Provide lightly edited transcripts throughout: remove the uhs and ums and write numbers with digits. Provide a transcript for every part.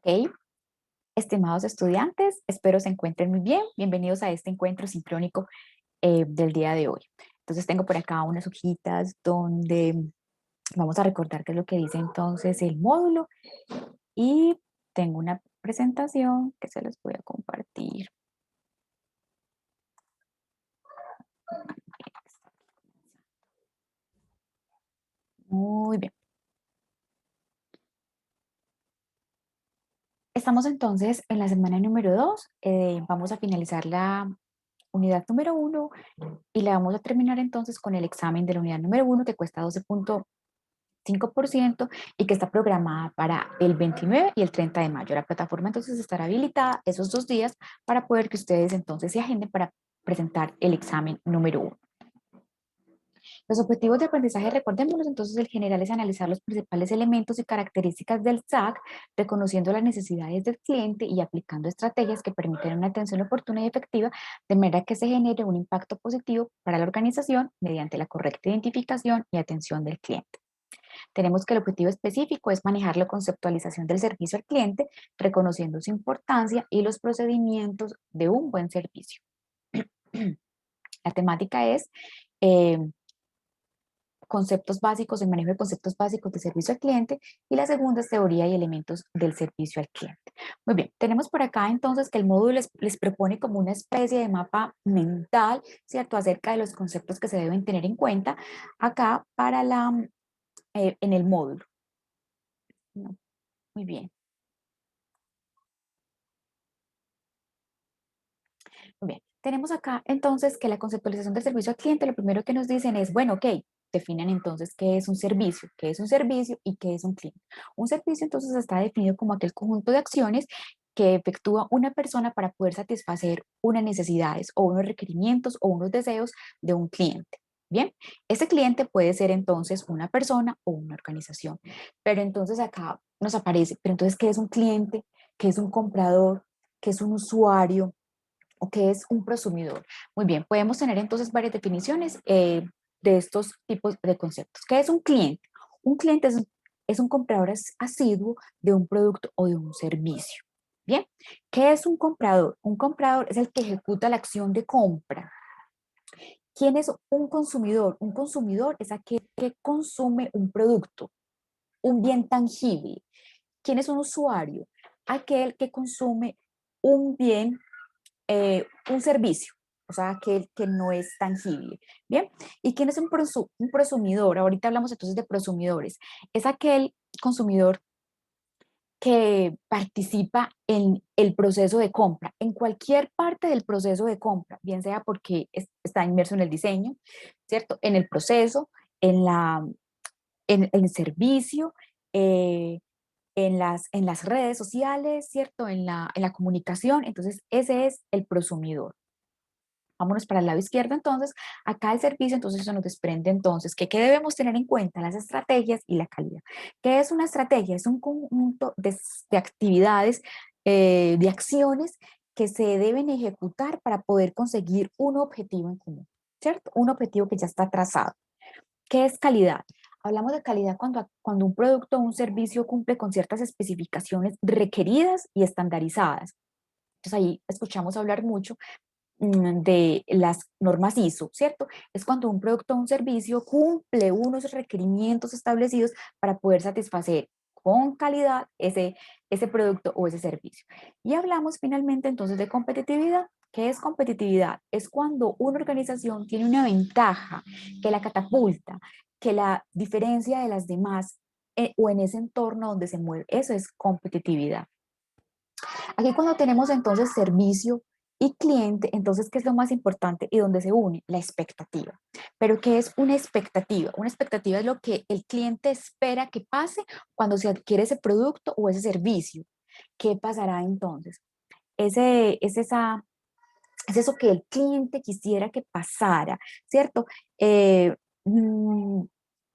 Ok, estimados estudiantes, espero se encuentren muy bien. Bienvenidos a este encuentro sincrónico del día de hoy. Entonces tengo por acá unas hojitas donde vamos a recordar qué es lo que dice entonces el módulo y tengo una presentación que se les voy a compartir. Muy bien. Estamos entonces en la semana número 2. Vamos a finalizar la unidad número 1 y la vamos a terminar entonces con el examen de la unidad número 1 que cuesta 12,5% y que está programada para el 29 y el 30 de mayo. La plataforma entonces estará habilitada esos 2 días para poder que ustedes entonces se agenden para presentar el examen número 1. Los objetivos de aprendizaje, recordémoslos entonces, el general es analizar los principales elementos y características del SAC, reconociendo las necesidades del cliente y aplicando estrategias que permitan una atención oportuna y efectiva, de manera que se genere un impacto positivo para la organización mediante la correcta identificación y atención del cliente. Tenemos que el objetivo específico es manejar la conceptualización del servicio al cliente, reconociendo su importancia y los procedimientos de un buen servicio. La temática es eh, conceptos básicos, el manejo de conceptos básicos de servicio al cliente, y la segunda es teoría y elementos del servicio al cliente. Muy bien, tenemos por acá entonces que el módulo les propone como una especie de mapa mental, ¿cierto? Acerca de los conceptos que se deben tener en cuenta acá para en el módulo. No, muy bien. Muy bien, tenemos acá entonces que la conceptualización del servicio al cliente, lo primero que nos dicen es, bueno, ok, definan entonces qué es un servicio, qué es un servicio y qué es un cliente. Un servicio entonces está definido como aquel conjunto de acciones que efectúa una persona para poder satisfacer unas necesidades o unos requerimientos o unos deseos de un cliente. Bien, ese cliente puede ser entonces una persona o una organización, pero entonces acá nos aparece, pero entonces, ¿qué es un cliente? ¿Qué es un comprador? ¿Qué es un usuario? ¿O qué es un prosumidor? Muy bien, podemos tener entonces varias definiciones de estos tipos de conceptos. ¿Qué es un cliente? Un cliente es un comprador asiduo de un producto o de un servicio. Bien, ¿qué es un comprador? Un comprador es el que ejecuta la acción de compra. ¿Quién es un consumidor? Un consumidor es aquel que consume un producto, un bien tangible. ¿Quién es un usuario? Aquel que consume un bien, un servicio, o sea, que no es tangible. Bien, ¿y quién es un prosumidor? Ahorita hablamos entonces de prosumidores. Es aquel consumidor que participa en el proceso de compra, en cualquier parte del proceso de compra, bien sea porque está inmerso en el diseño, ¿cierto? En el proceso, en el servicio, eh, en las redes sociales, ¿cierto? En la comunicación. Entonces, ese es el prosumidor. Vámonos para el lado izquierdo, entonces, acá el servicio, entonces eso nos desprende entonces que qué debemos tener en cuenta, las estrategias y la calidad. ¿Qué es una estrategia? Es un conjunto de actividades, de acciones que se deben ejecutar para poder conseguir un objetivo en común, ¿cierto? Un objetivo que ya está trazado. ¿Qué es calidad? Hablamos de calidad cuando un producto o un servicio cumple con ciertas especificaciones requeridas y estandarizadas. Entonces ahí escuchamos hablar mucho de las normas ISO, ¿cierto? Es cuando un producto o un servicio cumple unos requerimientos establecidos para poder satisfacer con calidad ese producto o ese servicio. Y hablamos finalmente entonces de competitividad. ¿Qué es competitividad? Es cuando una organización tiene una ventaja que la catapulta, que la diferencia de las demás o en ese entorno donde se mueve. Eso es competitividad. Aquí cuando tenemos entonces servicio y cliente, entonces, ¿qué es lo más importante y dónde se une? La expectativa. Pero ¿qué es una expectativa? Una expectativa es lo que el cliente espera que pase cuando se adquiere ese producto o ese servicio. ¿Qué pasará entonces? Ese, es, esa, es eso que el cliente quisiera que pasara, ¿cierto? Eh, mm,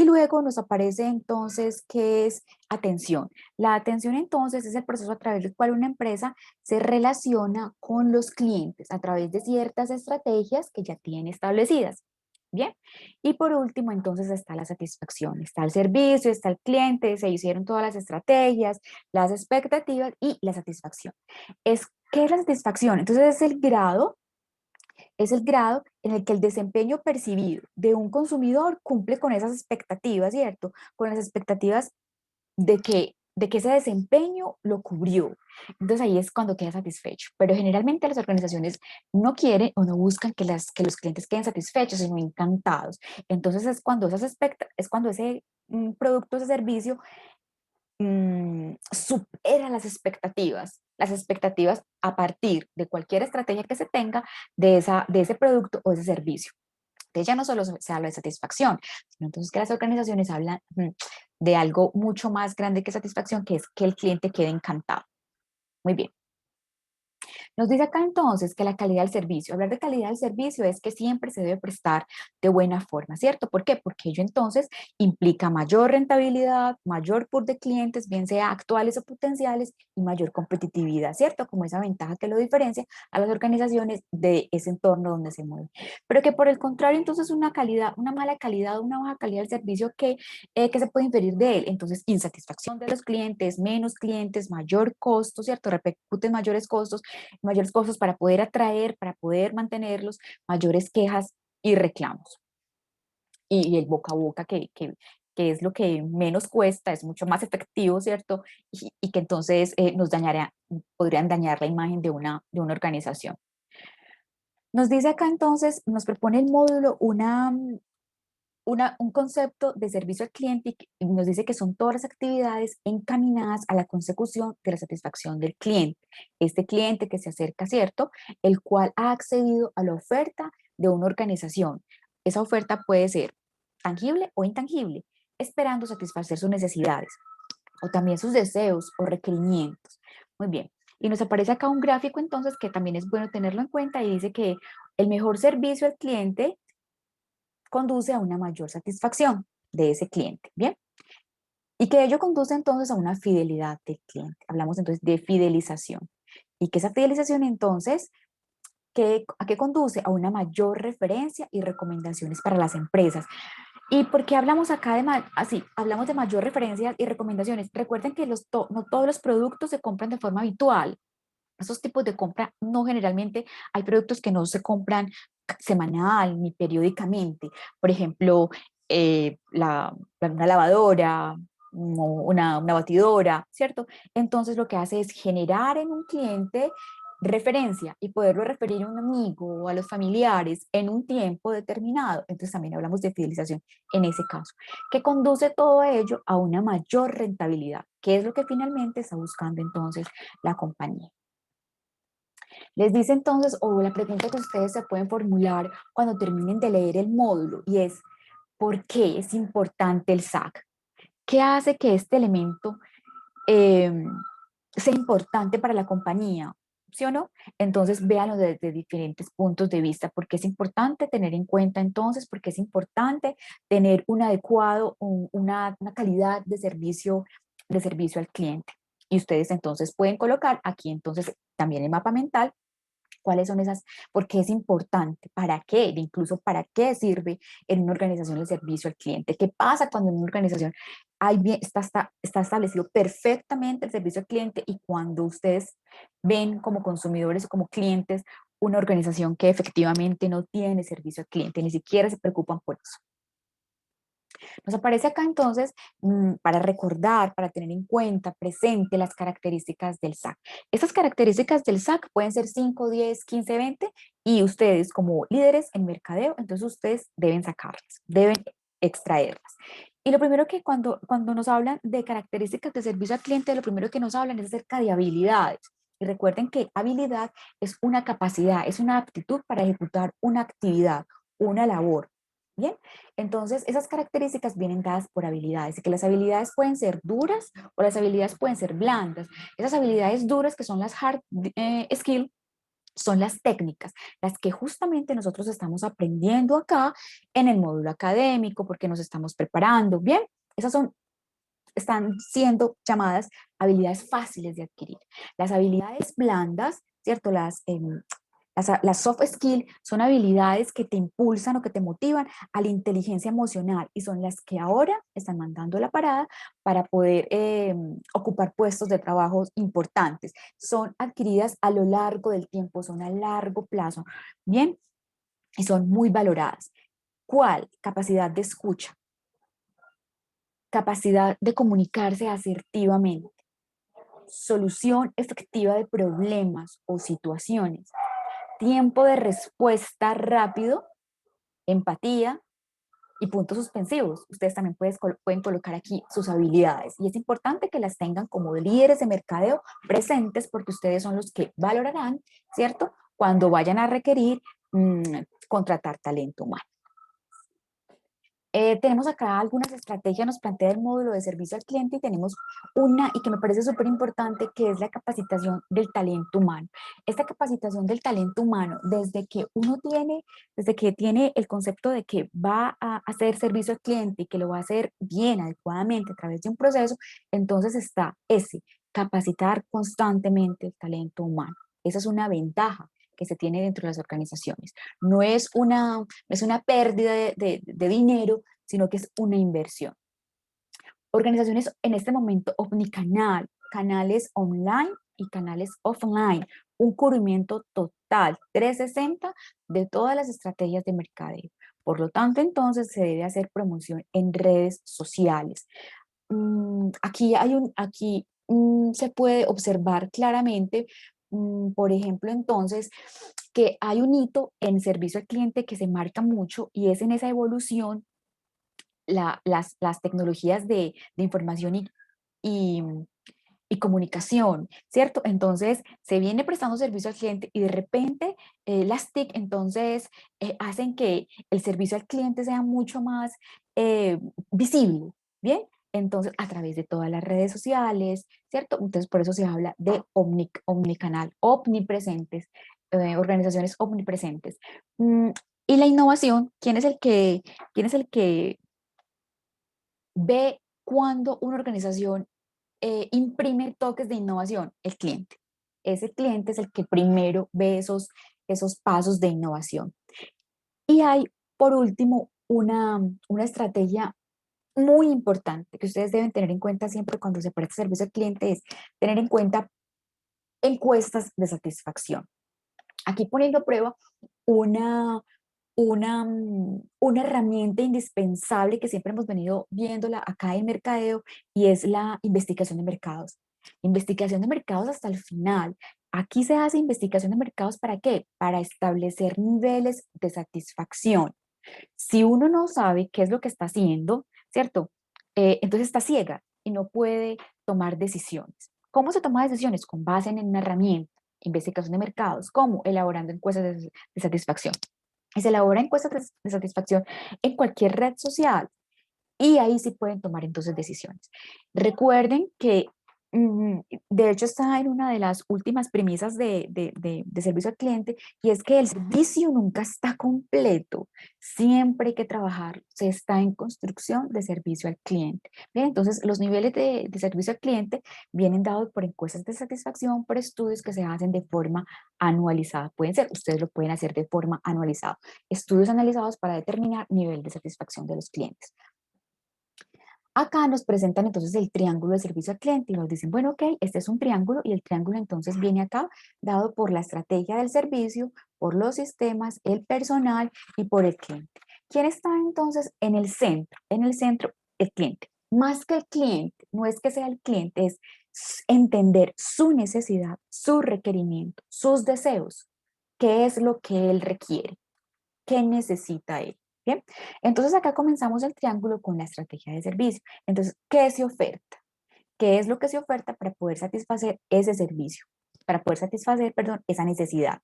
y luego nos aparece entonces qué es atención. La atención entonces es el proceso a través del cual una empresa se relaciona con los clientes a través de ciertas estrategias que ya tiene establecidas. Bien, y por último, entonces está la satisfacción, está el servicio, está el cliente, se hicieron todas las estrategias, las expectativas y la satisfacción. ¿Qué es la satisfacción? Entonces es el grado en el que el desempeño percibido de un consumidor cumple con esas expectativas, ¿cierto? Con las expectativas de que ese desempeño lo cubrió. Entonces ahí es cuando queda satisfecho. Pero generalmente las organizaciones no quieren o no buscan que los clientes queden satisfechos, sino encantados. Entonces es cuando ese producto, ese servicio supera las expectativas a partir de cualquier estrategia que se tenga de ese producto o ese servicio. Entonces ya no solo se habla de satisfacción, sino entonces que las organizaciones hablan de algo mucho más grande que satisfacción, que es que el cliente quede encantado. Muy bien. Nos dice acá entonces que la calidad del servicio, hablar de calidad del servicio es que siempre se debe prestar de buena forma, ¿cierto? ¿Por qué? Porque ello entonces implica mayor rentabilidad, mayor pool de clientes, bien sea actuales o potenciales, y mayor competitividad, ¿cierto? Como esa ventaja que lo diferencia a las organizaciones de ese entorno donde se mueven. Pero que por el contrario, entonces una mala calidad, una baja calidad del servicio que se puede inferir de él. Entonces, insatisfacción de los clientes, menos clientes, mayor costo, ¿cierto? Repercuten mayores costos para poder atraer, para poder mantenerlos, mayores quejas y reclamos. Y el boca a boca que es lo que menos cuesta, es mucho más efectivo, ¿cierto? Y que entonces podrían dañar la imagen de una organización. Nos dice acá entonces, nos propone el módulo un concepto de servicio al cliente y nos dice que son todas las actividades encaminadas a la consecución de la satisfacción del cliente. Este cliente que se acerca, ¿cierto? El cual ha accedido a la oferta de una organización. Esa oferta puede ser tangible o intangible, esperando satisfacer sus necesidades o también sus deseos o requerimientos. Muy bien. Y nos aparece acá un gráfico entonces que también es bueno tenerlo en cuenta y dice que el mejor servicio al cliente conduce a una mayor satisfacción de ese cliente, ¿bien? Y que ello conduce entonces a una fidelidad del cliente. Hablamos entonces de fidelización. Y que esa fidelización entonces, ¿a qué conduce? A una mayor referencia y recomendaciones para las empresas. ¿Y por qué hablamos acá así? Hablamos de mayor referencia y recomendaciones. Recuerden que no todos los productos se compran de forma habitual. Esos tipos de compra no generalmente, hay productos que no se compran semanal ni periódicamente. Por ejemplo, una lavadora, una batidora, ¿cierto? Entonces lo que hace es generar en un cliente referencia y poderlo referir a un amigo o a los familiares en un tiempo determinado. Entonces también hablamos de fidelización en ese caso, que conduce todo ello a una mayor rentabilidad, que es lo que finalmente está buscando entonces la compañía. Les dice entonces, o la pregunta que ustedes se pueden formular cuando terminen de leer el módulo, y es, ¿por qué es importante el SAC? ¿Qué hace que este elemento eh, sea importante para la compañía? ¿Sí o no? Entonces véanlo desde diferentes puntos de vista, porque es importante tener en cuenta entonces, porque es importante tener un adecuado, una calidad de servicio al cliente. Y ustedes entonces pueden colocar aquí entonces también el mapa mental. ¿Cuáles son esas? ¿Por qué es importante? ¿Para qué? Incluso para qué sirve en una organización el servicio al cliente. ¿Qué pasa cuando en una organización está establecido perfectamente el servicio al cliente y cuando ustedes ven como consumidores o como clientes una organización que efectivamente no tiene servicio al cliente, ni siquiera se preocupan por eso? Nos aparece acá entonces para recordar, para tener en cuenta, presente las características del SAC. Estas características del SAC pueden ser 5, 10, 15, 20 y ustedes como líderes en mercadeo, entonces ustedes deben sacarlas, deben extraerlas. Y lo primero que cuando nos hablan de características de servicio al cliente, lo primero que nos hablan es acerca de habilidades. Y recuerden que habilidad es una capacidad, es una aptitud para ejecutar una actividad, una labor. Bien, entonces esas características vienen dadas por habilidades y que las habilidades pueden ser duras o las habilidades pueden ser blandas. Esas habilidades duras que son las hard skills son las técnicas, las que justamente nosotros estamos aprendiendo acá en el módulo académico porque nos estamos preparando. Bien, están siendo llamadas habilidades fáciles de adquirir. Las habilidades blandas, ¿cierto? Las soft skills son habilidades que te impulsan o que te motivan a la inteligencia emocional y son las que ahora están mandando la parada para poder ocupar puestos de trabajo importantes. Son adquiridas a lo largo del tiempo, son a largo plazo, ¿bien? Y son muy valoradas. ¿Cuál? Capacidad de escucha, capacidad de comunicarse asertivamente, solución efectiva de problemas o situaciones, tiempo de respuesta rápido, empatía y puntos suspensivos. Ustedes también pueden colocar aquí sus habilidades y es importante que las tengan como líderes de mercadeo presentes porque ustedes son los que valorarán, ¿cierto? Cuando vayan a requerir contratar talento humano. Tenemos acá algunas estrategias, nos plantea el módulo de servicio al cliente y tenemos una, y que me parece súper importante, que es la capacitación del talento humano. Esta capacitación del talento humano, desde que tiene el concepto de que va a hacer servicio al cliente y que lo va a hacer bien, adecuadamente, a través de un proceso, entonces está capacitar constantemente el talento humano. Esa es una ventaja que se tiene dentro de las organizaciones. No es una pérdida de dinero, sino que es una inversión. Organizaciones en este momento omnicanal, canales online y canales offline, un cubrimiento total 360 de todas las estrategias de mercadeo. Por lo tanto, entonces se debe hacer promoción en redes sociales. Aquí se puede observar claramente, por ejemplo, entonces, que hay un hito en servicio al cliente que se marca mucho y es en esa evolución las tecnologías de información y, y comunicación, ¿cierto? Entonces, se viene prestando servicio al cliente y de repente las TIC entonces hacen que el servicio al cliente sea mucho más visible, ¿bien? Entonces, a través de todas las redes sociales, ¿cierto? Entonces, por eso se habla de omnicanal, omnipresentes, organizaciones omnipresentes. Y la innovación, ¿quién es el que ve cuando una organización imprime toques de innovación? El cliente. Ese cliente es el que primero ve esos pasos de innovación. Y hay, por último, una estrategia muy importante que ustedes deben tener en cuenta siempre cuando se presta servicio al cliente, es tener en cuenta encuestas de satisfacción. Aquí poniendo a prueba una, una herramienta indispensable que siempre hemos venido viéndola acá en Mercadeo y es la investigación de mercados. Investigación de mercados hasta el final. Aquí se hace investigación de mercados ¿para qué? Para establecer niveles de satisfacción. Si uno no sabe qué es lo que está haciendo, ¿cierto? Entonces está ciega y no puede tomar decisiones. ¿Cómo se toma decisiones? Con base en una herramienta, investigación de mercados. ¿Cómo? Elaborando encuestas de satisfacción. Y se elabora encuestas de satisfacción en cualquier red social y ahí sí pueden tomar entonces decisiones. Recuerden que, de hecho, está en una de las últimas premisas de servicio al cliente y es que el servicio nunca está completo. Siempre hay que trabajar, se está en construcción de servicio al cliente. Bien, entonces, los niveles de servicio al cliente vienen dados por encuestas de satisfacción, por estudios que se hacen de forma anualizada. Pueden ser, ustedes lo pueden hacer de forma anualizada. Estudios analizados para determinar nivel de satisfacción de los clientes. Acá nos presentan entonces el triángulo de servicio al cliente y nos dicen, bueno, ok, este es un triángulo y el triángulo entonces viene acá dado por la estrategia del servicio, por los sistemas, el personal y por el cliente. ¿Quién está entonces en el centro? En el centro, el cliente. Más que el cliente, no es que sea el cliente, es entender su necesidad, su requerimiento, sus deseos, qué es lo que él requiere, qué necesita él. Bien, entonces acá comenzamos el triángulo con la estrategia de servicio. Entonces, ¿qué se oferta? ¿Qué es lo que se oferta para poder satisfacer ese servicio? Para poder satisfacer, perdón, esa necesidad.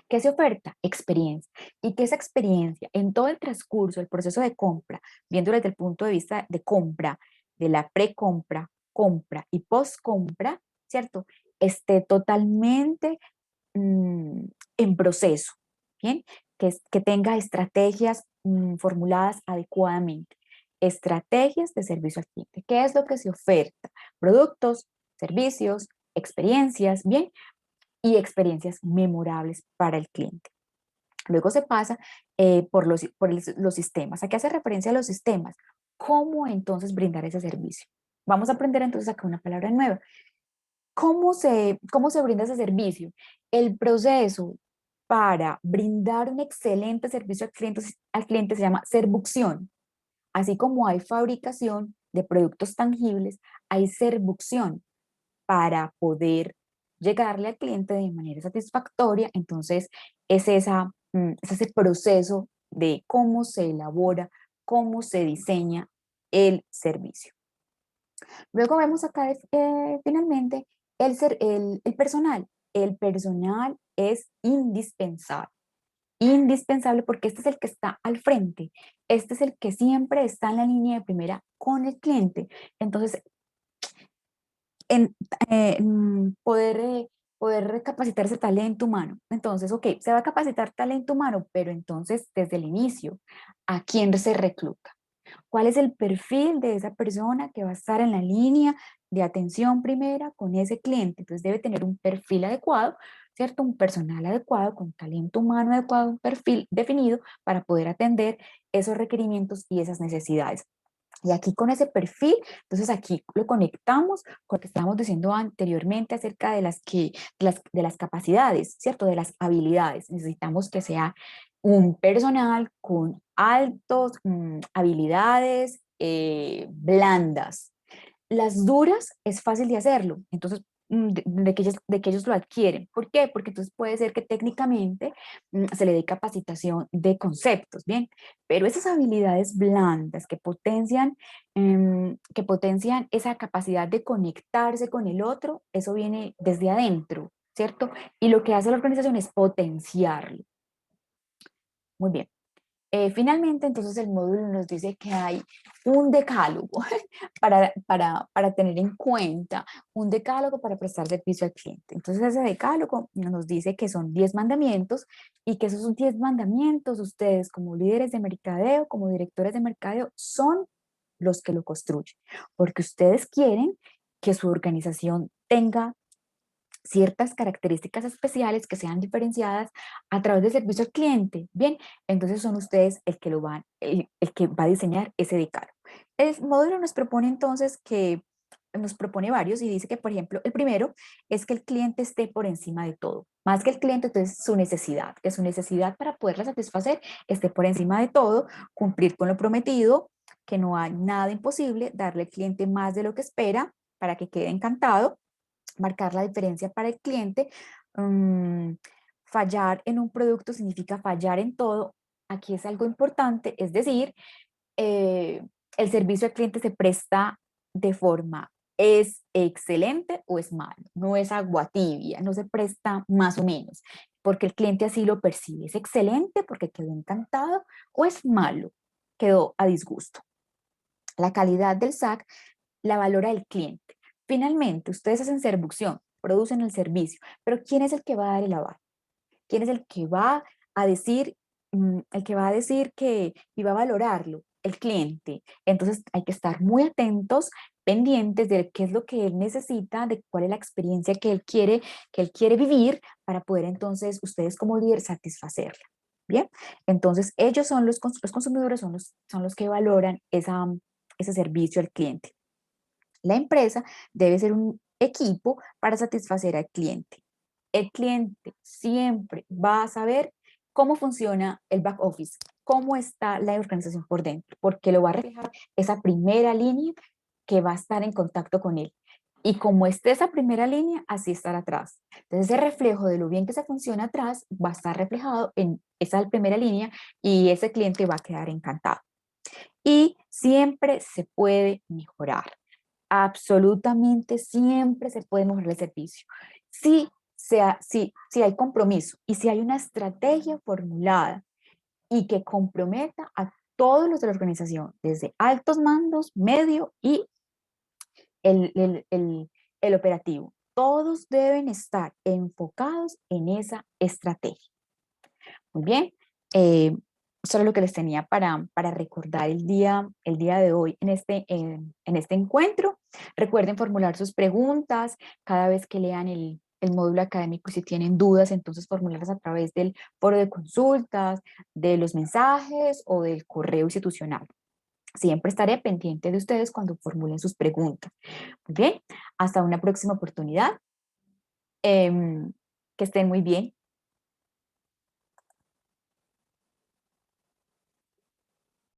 ¿Qué se oferta? Experiencia. Y que esa experiencia en todo el transcurso del proceso de compra, viendo desde el punto de vista de compra, de la precompra, compra y postcompra, ¿cierto? Esté totalmente en proceso, ¿bien? Que tenga estrategias formuladas adecuadamente. Estrategias de servicio al cliente. ¿Qué es lo que se oferta? Productos, servicios, experiencias, ¿bien? y experiencias memorables para el cliente. Luego se pasa los sistemas. ¿A qué hace referencia a los sistemas? ¿Cómo entonces brindar ese servicio? Vamos a aprender entonces acá una palabra nueva. ¿Cómo se brinda ese servicio? El proceso para brindar un excelente servicio al cliente se llama servucción. Así como hay fabricación de productos tangibles, hay servucción para poder llegarle al cliente de manera satisfactoria. Entonces, es ese proceso de cómo se elabora, cómo se diseña el servicio. Luego vemos acá finalmente el personal. El personal es indispensable. Indispensable porque este es el que está al frente. Este es el que siempre está en la línea de primera con el cliente. Entonces, en, poder capacitar ese talento humano. Entonces, ok, se va a capacitar talento humano, pero entonces desde el inicio, ¿a quién se recluta? ¿Cuál es el perfil de esa persona que va a estar en la línea de atención primera con ese cliente? Entonces debe tener un perfil adecuado, ¿cierto? Un personal adecuado, con talento humano adecuado, un perfil definido para poder atender esos requerimientos y esas necesidades. Y aquí con ese perfil, entonces aquí lo conectamos con lo que estábamos diciendo anteriormente acerca de las capacidades, ¿cierto? De las habilidades. Necesitamos que sea un personal con altas habilidades blandas. Las duras es fácil de hacerlo, entonces de que ellos lo adquieren. ¿Por qué? Porque entonces puede ser que técnicamente se le dé capacitación de conceptos, ¿bien? Pero esas habilidades blandas que potencian esa capacidad de conectarse con el otro, eso viene desde adentro, ¿cierto? Y lo que hace la organización es potenciarlo. Muy bien. Finalmente, entonces el módulo nos dice que hay un decálogo para tener en cuenta, un decálogo para prestar servicio al cliente. Entonces ese decálogo nos dice que son 10 mandamientos y que esos 10 mandamientos ustedes como líderes de mercadeo, como directores de mercadeo, son los que lo construyen, porque ustedes quieren que su organización tenga ciertas características especiales que sean diferenciadas a través del servicio al cliente. Bien, entonces son ustedes el que va a diseñar ese decálogo. El módulo nos propone varios y dice que, por ejemplo, el primero es que el cliente esté por encima de todo. Más que el cliente, entonces su necesidad, que su necesidad para poderla satisfacer esté por encima de todo, cumplir con lo prometido, que no hay nada imposible, darle al cliente más de lo que espera para que quede encantado, marcar la diferencia para el cliente. Fallar en un producto significa fallar en todo. Aquí es algo importante, es decir, eh, el servicio al cliente se presta de forma, ¿es excelente o es malo? No es agua tibia, no se presta más o menos, porque el cliente así lo percibe. ¿Es excelente porque quedó encantado o es malo? Quedó a disgusto. La calidad del SAC la valora el cliente. Finalmente, ustedes hacen servucción, producen el servicio, pero ¿quién es el que va a dar el aval? ¿Quién es el que va a decir, que y va a valorarlo? El cliente. Entonces hay que estar muy atentos, pendientes de qué es lo que él necesita, de cuál es la experiencia que él quiere vivir para poder entonces ustedes como líder satisfacerla. Bien, entonces ellos son los consumidores, son los que valoran ese servicio al cliente. La empresa debe ser un equipo para satisfacer al cliente. El cliente siempre va a saber cómo funciona el back office, cómo está la organización por dentro, porque lo va a reflejar esa primera línea que va a estar en contacto con él. Y como esté esa primera línea, así estará atrás. Entonces, ese reflejo de lo bien que se funciona atrás va a estar reflejado en esa primera línea y ese cliente va a quedar encantado. Y siempre se puede mejorar. Absolutamente siempre se puede mejorar el servicio. Si hay compromiso y si hay una estrategia formulada y que comprometa a todos los de la organización, desde altos mandos, medio y el operativo. Todos deben estar enfocados en esa estrategia. Muy bien. Eso era lo que les tenía para recordar el día de hoy en este encuentro. Recuerden formular sus preguntas cada vez que lean el módulo académico y si tienen dudas, entonces formularlas a través del foro de consultas, de los mensajes o del correo institucional. Siempre estaré pendiente de ustedes cuando formulen sus preguntas. Muy bien, hasta una próxima oportunidad. Que estén muy bien.